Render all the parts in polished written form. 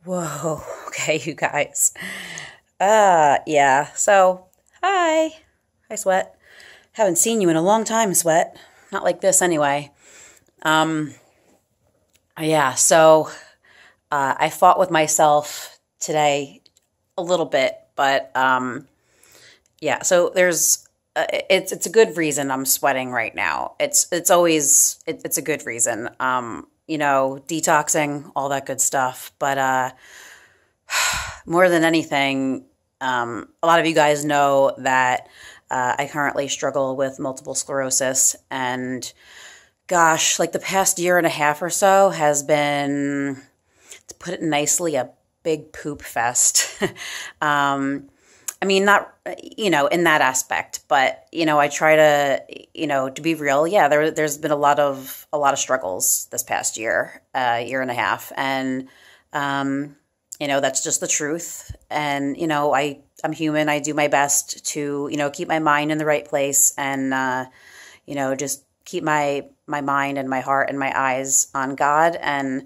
Whoa. Okay, you guys. Yeah. So, hi. Hi, Sweat. Haven't seen you in a long time, Sweat. Not like this, anyway. Um, yeah. So, I fought with myself today a little bit, but yeah. So it's a good reason I'm sweating right now. It's a good reason. Detoxing, all that good stuff. But more than anything, a lot of you guys know that I currently struggle with multiple sclerosis. And gosh, like the past year and a half or so has been, to put it nicely, a big poop fest. I mean, not, in that aspect, but, I try to be real. Yeah, there's been a lot of struggles this past year and a half. And, that's just the truth. And, I'm human. I do my best to, keep my mind in the right place and, just keep my mind and my heart and my eyes on God. And,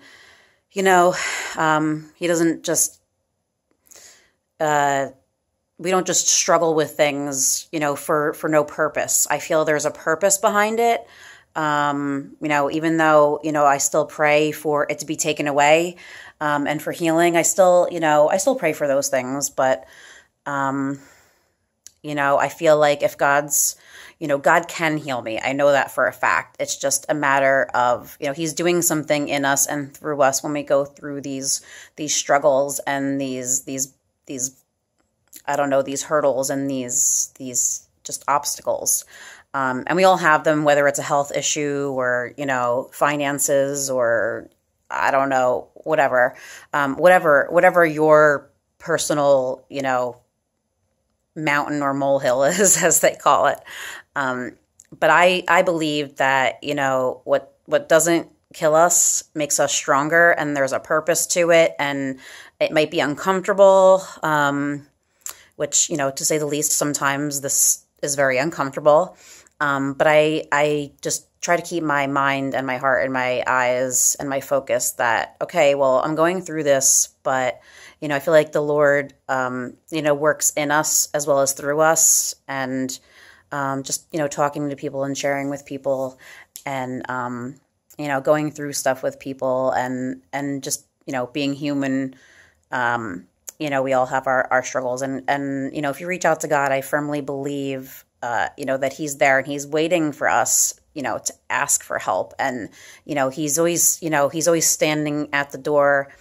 he doesn't just, we don't just struggle with things, for no purpose. I feel there's a purpose behind it. Even though, I still pray for it to be taken away, and for healing, I still pray for those things. But, I feel like if God can heal me. I know that for a fact. It's just a matter of, he's doing something in us and through us when we go through these struggles and these I don't know, these hurdles and these just obstacles. And we all have them, whether it's a health issue or, finances or I don't know, whatever your personal, mountain or molehill is, as they call it. But I believe that, what doesn't kill us makes us stronger, and there's a purpose to it, and it might be uncomfortable, which, to say the least, sometimes this is very uncomfortable. But I just try to keep my mind and my heart and my eyes and my focus that, okay, well, I'm going through this, but, I feel like the Lord, works in us as well as through us. And just, talking to people and sharing with people and, going through stuff with people and just, being human. We all have our struggles. And, if you reach out to God, I firmly believe, that he's there and he's waiting for us, to ask for help. And, he's always standing at the door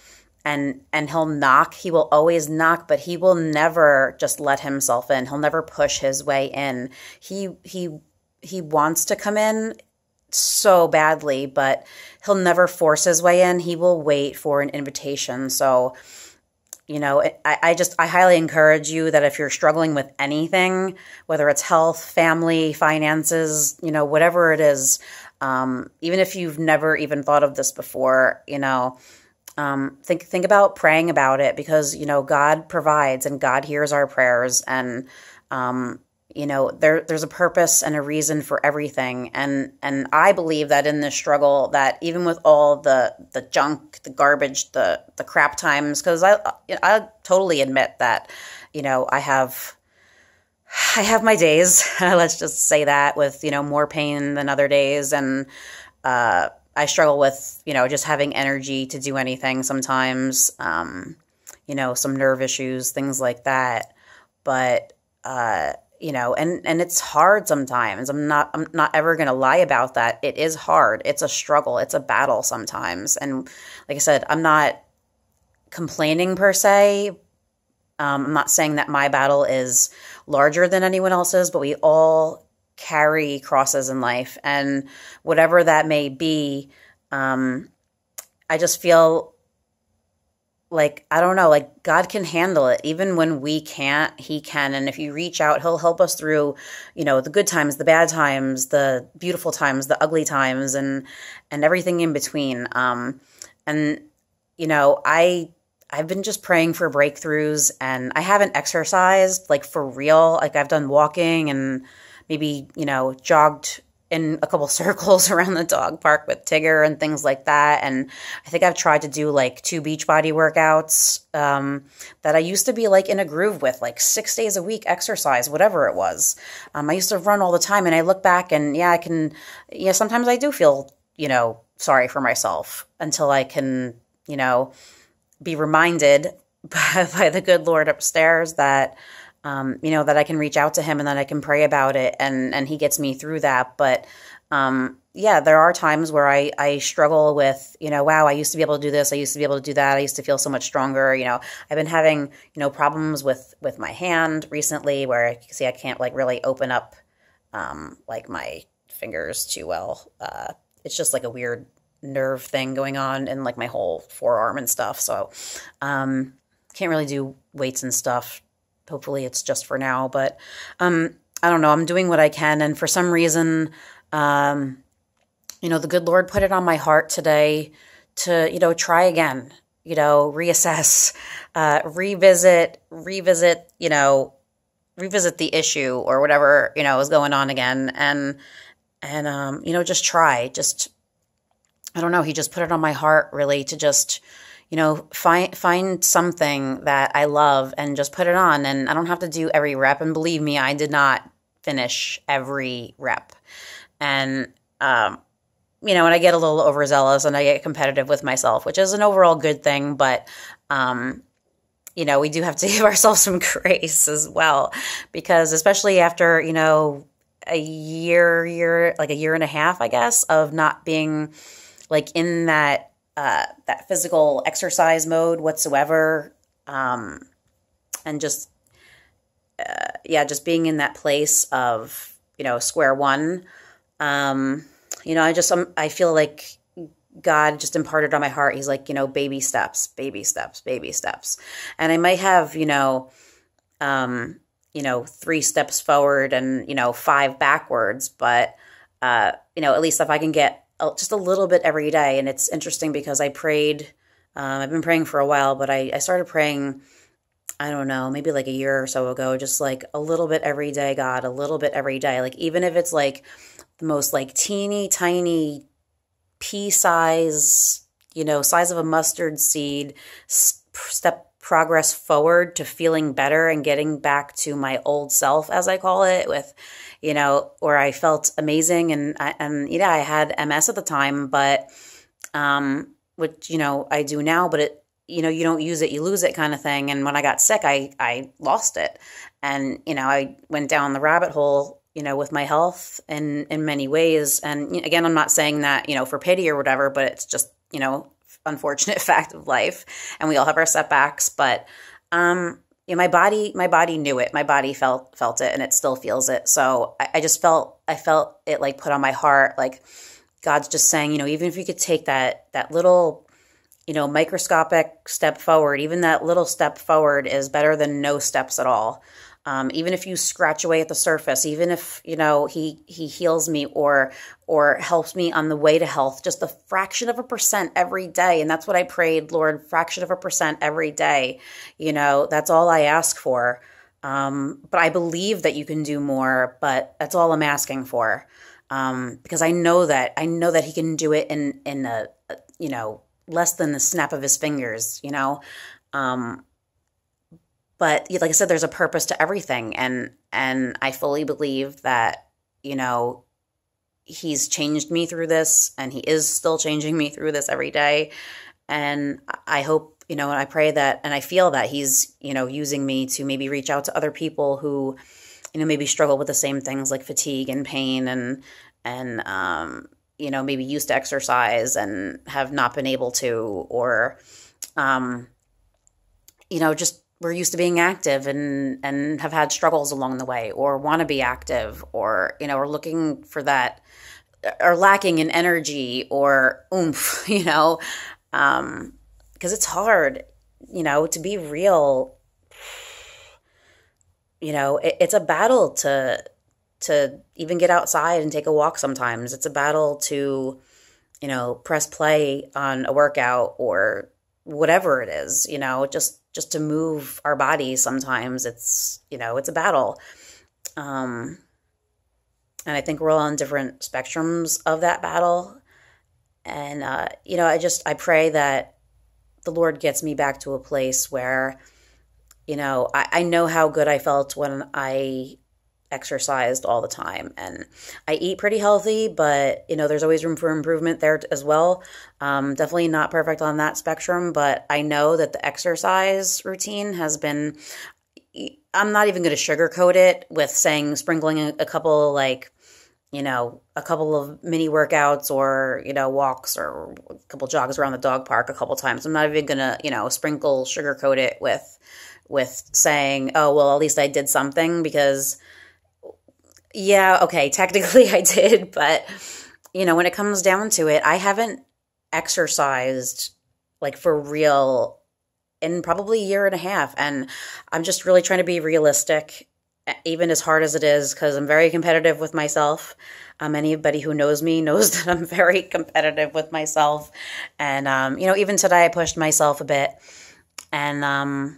and he'll knock. He will always knock, but he will never just let himself in. He'll never push his way in. He wants to come in so badly, but he'll never force his way in. He will wait for an invitation. So, I highly encourage you that if you're struggling with anything, whether it's health, family, finances, whatever it is, even if you've never even thought of this before, think about praying about it, because, God provides and God hears our prayers, and, there's a purpose and a reason for everything. And I believe that in this struggle, that even with all the junk, the garbage, the crap times, because I totally admit that, I have my days, let's just say that, with, more pain than other days. And, I struggle with, just having energy to do anything sometimes, some nerve issues, things like that. But, and it's hard sometimes. I'm not ever going to lie about that. It is hard. It's a struggle. It's a battle sometimes. And like I said, I'm not complaining per se. I'm not saying that my battle is larger than anyone else's, but we all carry crosses in life, and whatever that may be, I just feel like, I don't know, like God can handle it. Even when we can't, he can. And if you reach out, he'll help us through, the good times, the bad times, the beautiful times, the ugly times, and everything in between. And, I've been just praying for breakthroughs, and I haven't exercised like for real. Like I've done walking and maybe, jogged in a couple circles around the dog park with Tigger and things like that. And I think I've tried to do like 2 Beachbody workouts that I used to be like in a groove with, like 6 days a week exercise, whatever it was. I used to run all the time, and I look back and sometimes I do feel, sorry for myself until I can, be reminded by the good Lord upstairs that, that I can reach out to him and that I can pray about it, and he gets me through that. But there are times where I struggle with, wow, I used to be able to do this. I used to be able to do that. I used to feel so much stronger. I've been having, problems with my hand recently where you can see I can't like really open up like my fingers too well. It's just like a weird nerve thing going on in like my whole forearm and stuff. So can't really do weights and stuff. Hopefully it's just for now, but I don't know. I'm doing what I can, and for some reason, the good Lord put it on my heart today to, try again, reassess, revisit, revisit the issue or whatever, is going on again, and just try. I don't know. He just put it on my heart really to just, find something that I love and just put it on. And I don't have to do every rep. And believe me, I did not finish every rep. And, and I get a little overzealous and I get competitive with myself, which is an overall good thing. But, we do have to give ourselves some grace as well, because especially after, a year and a half, I guess, of not being like in that physical exercise mode whatsoever. And just being in that place of, square one. I feel like God just imparted on my heart. He's like, baby steps, baby steps, baby steps. And I might have, 3 steps forward and, 5 backwards, but, at least if I can get just a little bit every day. And it's interesting because I prayed, I've been praying for a while, but I started praying, I don't know, maybe like a year or so ago, just like a little bit every day, God, a little bit every day. Like, even if it's like the most like teeny tiny pea size, size of a mustard seed, step progress forward to feeling better and getting back to my old self, as I call it, with, where I felt amazing. And I had MS at the time, but, which, I do now, but it, you don't use it, you lose it kind of thing. And when I got sick, I lost it. And, I went down the rabbit hole, with my health in many ways. And again, I'm not saying that, for pity or whatever, but it's just, unfortunate fact of life. And we all have our setbacks, but, my body knew it. My body felt it, and it still feels it. So I felt it like put on my heart, like God's just saying, even if you could take that little, microscopic step forward, even that little step forward is better than no steps at all. Even if you scratch away at the surface, even if, he heals me or helps me on the way to health, just a fraction of a percent every day. And that's what I prayed, Lord, fraction of a percent every day. That's all I ask for. But I believe that you can do more, but that's all I'm asking for. Because I know that he can do it in a less than the snap of his fingers, But like I said, there's a purpose to everything. And I fully believe that, he's changed me through this, and he is still changing me through this every day. And I hope, and I pray that, and I feel that he's, using me to maybe reach out to other people who, maybe struggle with the same things like fatigue and pain and maybe used to exercise and have not been able to, or, just, we're used to being active and have had struggles along the way, or want to be active, or, are looking for that, or lacking in energy or oomph, because it's hard, to be real, it's a battle to even get outside and take a walk sometimes. It's a battle to, press play on a workout or whatever it is, just to move our bodies. Sometimes it's, it's a battle. And And I think we're all on different spectrums of that battle. And, I pray that the Lord gets me back to a place where, I know how good I felt when I exercised all the time. And I eat pretty healthy, but, there's always room for improvement there as well. Definitely not perfect on that spectrum, but I know that the exercise routine has been, I'm not even going to sugarcoat it with saying sprinkling a couple a couple of mini workouts or, walks or a couple jogs around the dog park a couple times. I'm not even going to, sugarcoat it with saying, oh, well, at least I did something because, yeah, okay, technically I did. But, when it comes down to it, I haven't exercised like for real in probably a year and a half. And I'm just really trying to be realistic, even as hard as it is, because I'm very competitive with myself. Anybody who knows me knows that I'm very competitive with myself. And, even today I pushed myself a bit. And,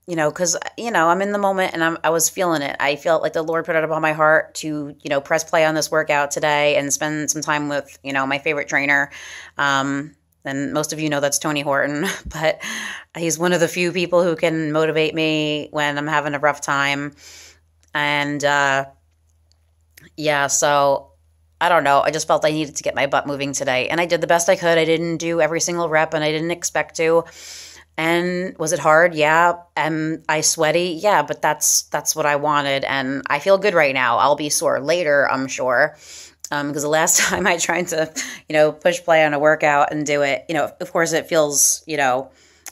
because, I'm in the moment and I was feeling it. I felt like the Lord put it upon my heart to, press play on this workout today and spend some time with, my favorite trainer. And most of you know that's Tony Horton, but he's one of the few people who can motivate me when I'm having a rough time. And, so I don't know. I just felt I needed to get my butt moving today. And I did the best I could. I didn't do every single rep and I didn't expect to. And was it hard? Yeah. Am I sweaty? Yeah, but that's what I wanted. And I feel good right now. I'll be sore later, I'm sure. Because the last time I tried to, push play on a workout and do it, of course it feels,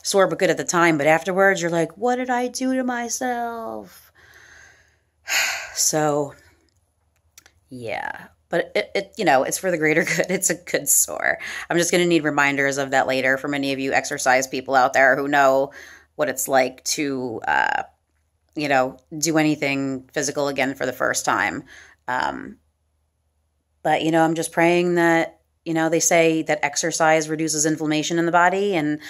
sore but good at the time. But afterwards you're like, what did I do to myself? So, yeah. But it's for the greater good. It's a good sore. I'm just going to need reminders of that later from any of you exercise people out there who know what it's like to, do anything physical again for the first time. But, I'm just praying that, they say that exercise reduces inflammation in the body and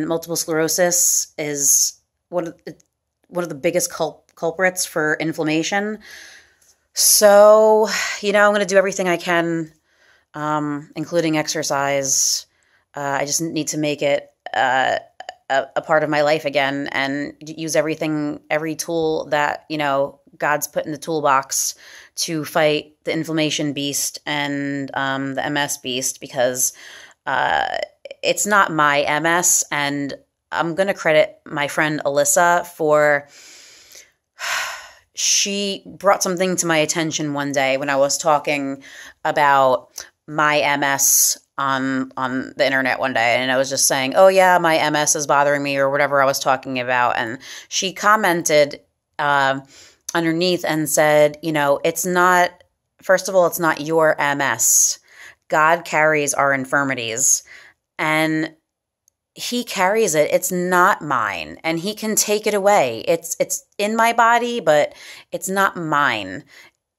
multiple sclerosis is one of the biggest culprits for inflammation. So, I'm going to do everything I can, including exercise. I just need to make it a part of my life again and use every tool that, God's put in the toolbox to fight the inflammation beast and the MS beast, because it's not my MS. And I'm going to credit my friend Alyssa for... She brought something to my attention one day when I was talking about my MS on the internet one day. And I was just saying, oh yeah, my MS is bothering me or whatever I was talking about. And she commented underneath and said, it's not, first of all, it's not your MS. God carries our infirmities and he carries it. It's not mine, and he can take it away. It's in my body, but it's not mine.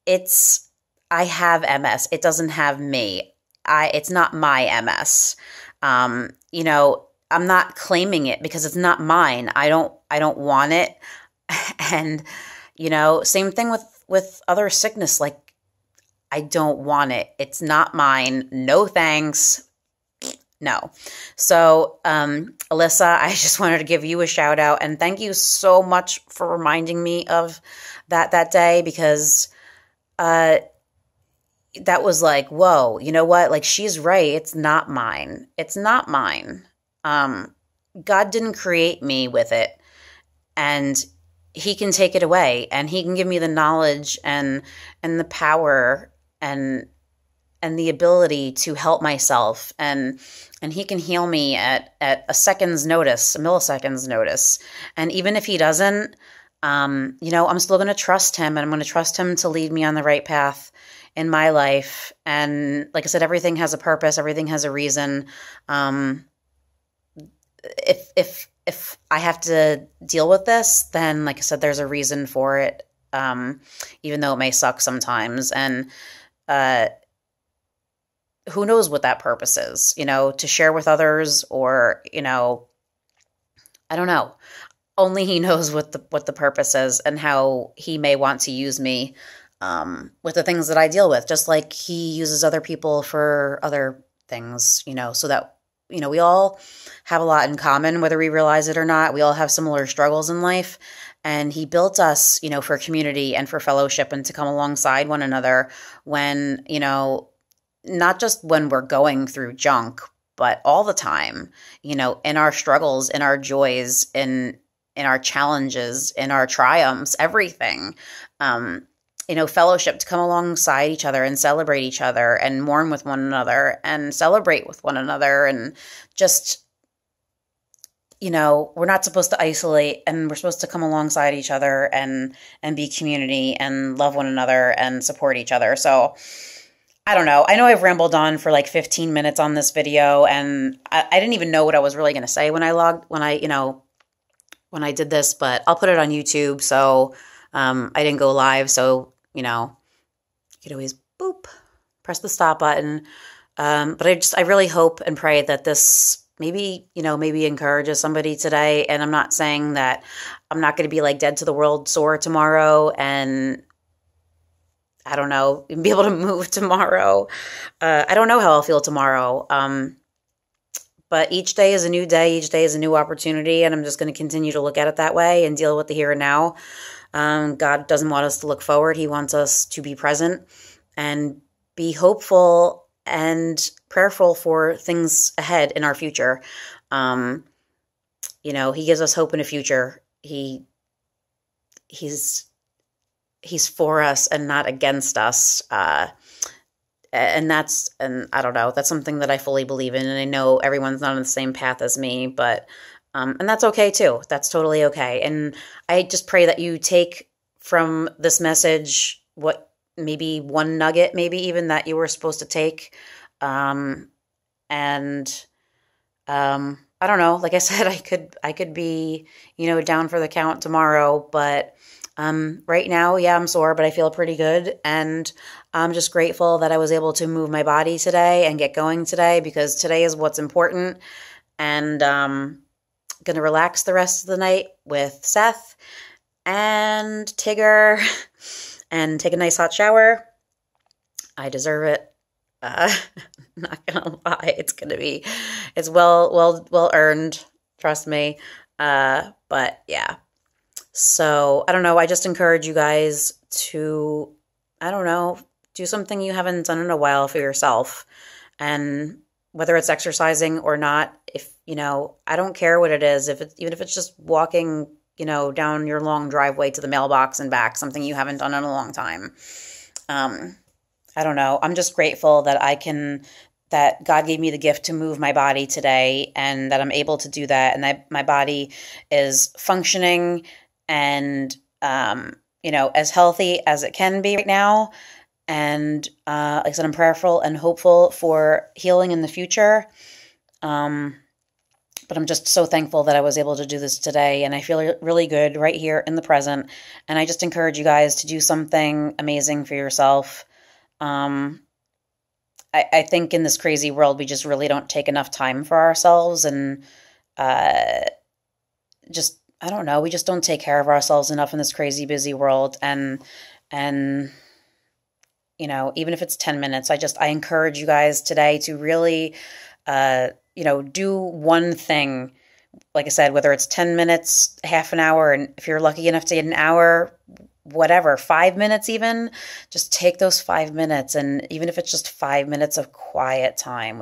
I have MS. It doesn't have me. It's not my MS. I'm not claiming it because it's not mine. I don't want it. And, same thing with other sickness. Like, I don't want it. It's not mine. No thanks. No. So, Alyssa, I just wanted to give you a shout out and thank you so much for reminding me of that day, because that was like, whoa, you know what? Like, she's right. It's not mine. It's not mine. God didn't create me with it, and he can take it away, and he can give me the knowledge and the power and the ability to help myself, and he can heal me at a second's notice, a millisecond's notice. And even if he doesn't, I'm still going to trust him, and I'm going to trust him to lead me on the right path in my life. And like I said, everything has a purpose. Everything has a reason. If I have to deal with this, then like I said, there's a reason for it. Even though it may suck sometimes. And, who knows what that purpose is, to share with others, or, I don't know. Only he knows what the purpose is and how he may want to use me. with the things that I deal with, just like he uses other people for other things, so that, we all have a lot in common, whether we realize it or not. We all have similar struggles in life. And he built us, for community and for fellowship and to come alongside one another when, not just when we're going through junk, but all the time, in our struggles, in our joys, in our challenges, in our triumphs, everything. Fellowship, to come alongside each other and celebrate each other and mourn with one another and celebrate with one another. And just, we're not supposed to isolate, and we're supposed to come alongside each other and be community and love one another and support each other. So I don't know. I know I've rambled on for like 15 minutes on this video, and I didn't even know what I was really going to say when I did this, but I'll put it on YouTube. So I didn't go live, so you could always press the stop button. But I really hope and pray that this maybe encourages somebody today. And I'm not saying that I'm not going to be like dead to the world sore tomorrow, and I don't know, be able to move tomorrow. I don't know how I'll feel tomorrow. But each day is a new day. Each day is a new opportunity. And I'm just going to continue to look at it that way and deal with the here and now. God doesn't want us to look forward. He wants us to be present and be hopeful and prayerful for things ahead in our future. He gives us hope in a future. He's for us and not against us. And I don't know, that's something that I fully believe in. And I know everyone's not on the same path as me, but and that's okay too. That's totally okay. And I just pray that you take from this message what maybe one nugget, maybe even that you were supposed to take. I don't know. Like I said, I could be, down for the count tomorrow, but right now, yeah, I'm sore, but I feel pretty good. And I'm just grateful that I was able to move my body today and get going today, because today is what's important. And going to relax the rest of the night with Seth and Tigger and take a nice hot shower. I deserve it. Not gonna lie, it's well earned. Trust me. But yeah. So I don't know. I just encourage you guys to, do something you haven't done in a while for yourself. And whether it's exercising or not, if, I don't care what it is. Even if it's just walking, down your long driveway to the mailbox and back, something you haven't done in a long time. I don't know. I'm just grateful that God gave me the gift to move my body today, and that I'm able to do that. And that my body is functioning and, as healthy as it can be right now. And like I said, I'm prayerful and hopeful for healing in the future. But I'm just so thankful that I was able to do this today, and I feel really good right here in the present. And I just encourage you guys to do something amazing for yourself. I think in this crazy world, we just really don't take enough time for ourselves, and I don't know, we just don't take care of ourselves enough in this crazy busy world. And even if it's 10 minutes, I encourage you guys today to really, do one thing. Like I said, whether it's 10 minutes, half an hour, and if you're lucky enough to get an hour, whatever, 5 minutes even, just take those 5 minutes. And even if it's just 5 minutes of quiet time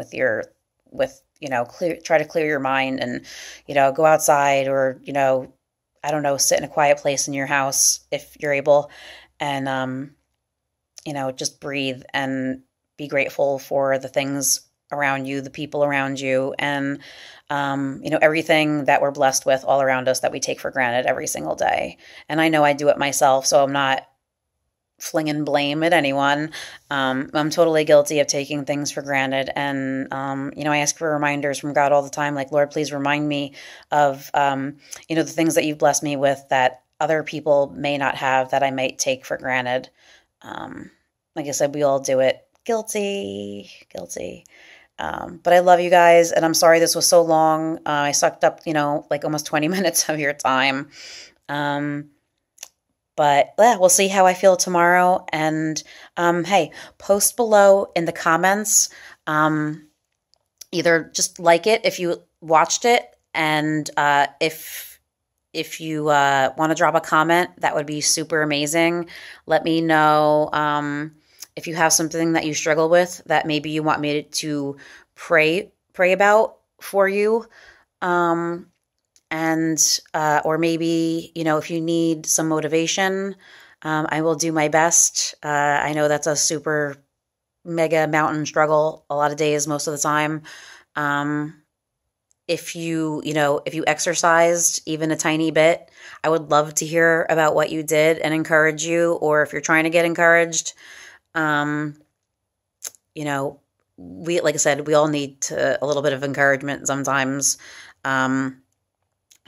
try to clear your mind and, go outside, or, I don't know, sit in a quiet place in your house if you're able, and, just breathe and be grateful for the things around you, the people around you, and, everything that we're blessed with all around us that we take for granted every single day. And I know I do it myself, so I'm not flinging blame at anyone. I'm totally guilty of taking things for granted. And, I ask for reminders from God all the time, like, Lord, please remind me of, the things that you've blessed me with that other people may not have, that I might take for granted. Like I said, we all do it. Guilty. But I love you guys, and I'm sorry this was so long. I sucked up, like almost 20 minutes of your time. But yeah, we'll see how I feel tomorrow. And hey, post below in the comments. Either just like it if you watched it, and if you want to drop a comment, that would be super amazing. Let me know if you have something that you struggle with that maybe you want me to pray about for you. And or maybe, if you need some motivation, I will do my best. I know that's a super mega mountain struggle a lot of days, most of the time. If you exercised even a tiny bit, I would love to hear about what you did and encourage you, or if you're trying to get encouraged. Like I said, we all need a little bit of encouragement sometimes.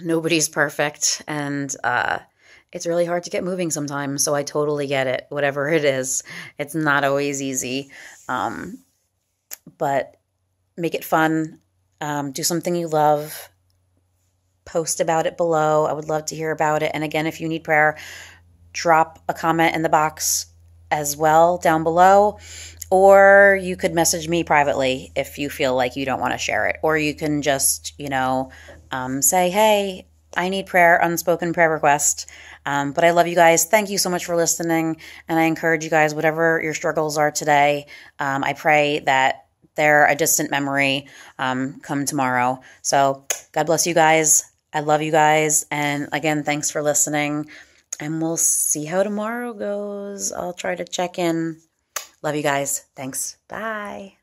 Nobody's perfect, and it's really hard to get moving sometimes, so I totally get it. Whatever it is, it's not always easy, but make it fun. Do something you love. Post about it below. I would love to hear about it. And again, if you need prayer, drop a comment in the box as well down below. Or you could message me privately if you feel like you don't want to share it. Or you can just, say, hey, I need prayer, unspoken prayer request. But I love you guys. Thank you so much for listening. And I encourage you guys, whatever your struggles are today, I pray that they're a distant memory come tomorrow. So God bless you guys. I love you guys. And again, thanks for listening. And we'll see how tomorrow goes. I'll try to check in. Love you guys. Thanks. Bye.